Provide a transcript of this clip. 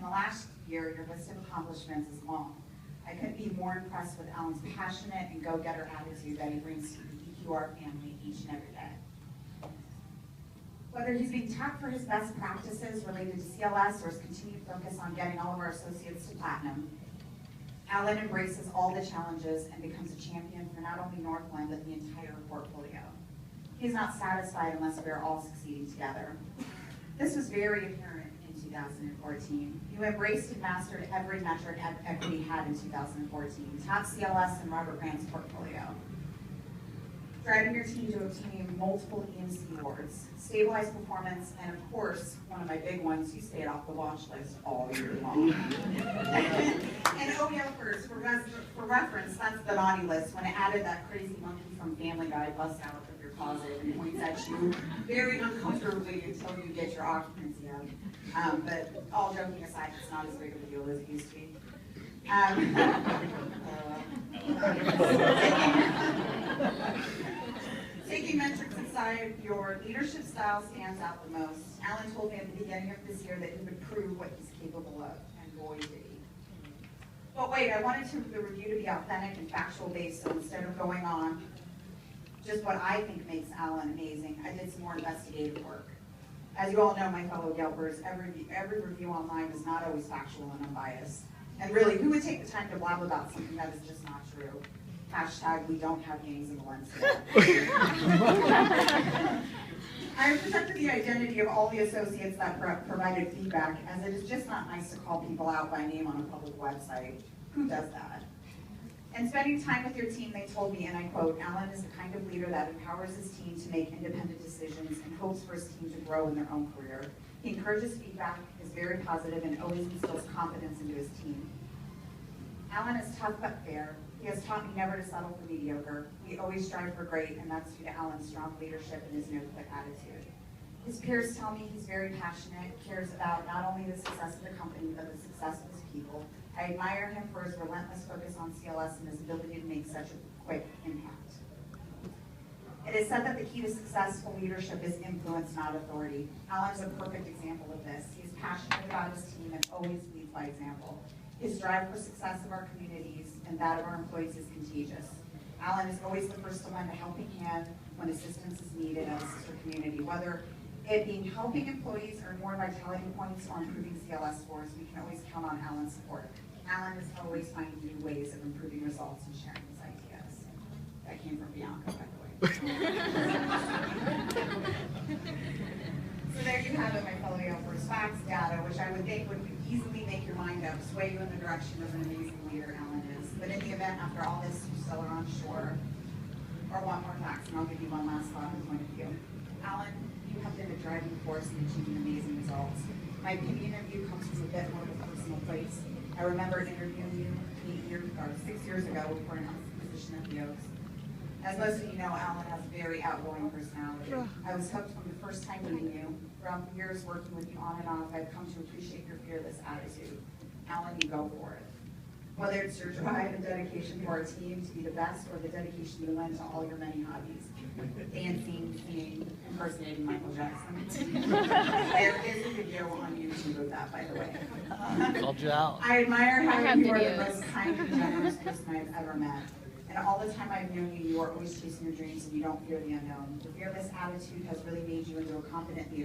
the last year, your list of accomplishments is long. I couldn't be more impressed with Alan's passionate and go-getter attitude that he brings to the EQR family each and every day. Whether he's being tapped for his best practices related to CLS or his continued focus on getting all of our associates to platinum, Alan embraces all the challenges and becomes a champion for not only Northland, but the entire portfolio. He's not satisfied unless we are all succeeding together. This was very apparent in 2014. You embraced and mastered every metric Equity had in 2014, top CLS and Robert Grant's portfolio. Driving your team to obtain multiple EMC awards, stabilized performance, and of course, one of my big ones, you stayed off the watch list all year long. And oh yeah, for reference, that's the naughty list, when it added that crazy monkey from Family Guy bust out of your closet and points at you very uncomfortably until you get your occupancy out. But all joking aside, it's not as big of a deal as it used to be. Taking metrics aside, your leadership style stands out the most. Alan told me at the beginning of this year that he would prove what he's capable of, and boy did he. But wait, I wanted the review to be authentic and factual based, so instead of going on just what I think makes Alan amazing, I did some more investigative work. As you all know, my fellow Yelpers, every review online is not always factual and unbiased. And really, who would take the time to blab about something that is just not true? Hashtag, we don't have gangs in Valencia. I have protected the identity of all the associates that provided feedback, as it is just not nice to call people out by name on a public website. Who does that? And spending time with your team, they told me, and I quote, Alan is the kind of leader that empowers his team to make independent decisions and hopes for his team to grow in their own career. He encourages feedback, is very positive, and always instills confidence into his team. Alan is tough but fair. He has taught me never to settle for mediocre. We always strive for great, and that's due to Alan's strong leadership and his no-quit attitude. His peers tell me he's very passionate, cares about not only the success of the company, but the success of his people. I admire him for his relentless focus on CLS and his ability to make such a quick impact. It is said that the key to successful leadership is influence, not authority. Alan is a perfect example of this. He is passionate about his team and always leads by example. His drive for success of our communities and that of our employees is contagious. Alan is always the first to lend a helping hand when assistance is needed at a sister community. Whether it being helping employees earn more vitality points or improving CLS scores, we can always count on Alan's support. Alan is always finding new ways of improving results and sharing his ideas. That came from Bianca, by the way. So there you have it, my fellow Yelpers. Facts, data, which I would think would easily make your mind up, sway you in the direction of an amazing leader Alan is. But in the event, after all this, you still are unsure or want more facts, and I'll give you one last thought and point of view. Alan, you have been a driving force in achieving amazing results. My opinion of you comes from a bit more of a personal place. I remember interviewing you 6 years ago for an position at the Oaks. As most of you know, Alan has a very outgoing personality. I was hooked from the first time meeting you. From years working with you on and off, I've come to appreciate your fearless attitude. Alan, you go for it. Whether it's your drive and dedication to our team to be the best, or the dedication you lend to all your many hobbies. Dancing, singing, impersonating Michael Jackson. There is a video on YouTube of that, by the way. Called you out. I admire how you are the most kind and generous person I've ever met. And all the time I've known you, you are always chasing your dreams and you don't fear the unknown. The fearless attitude has really made you into a confident leader.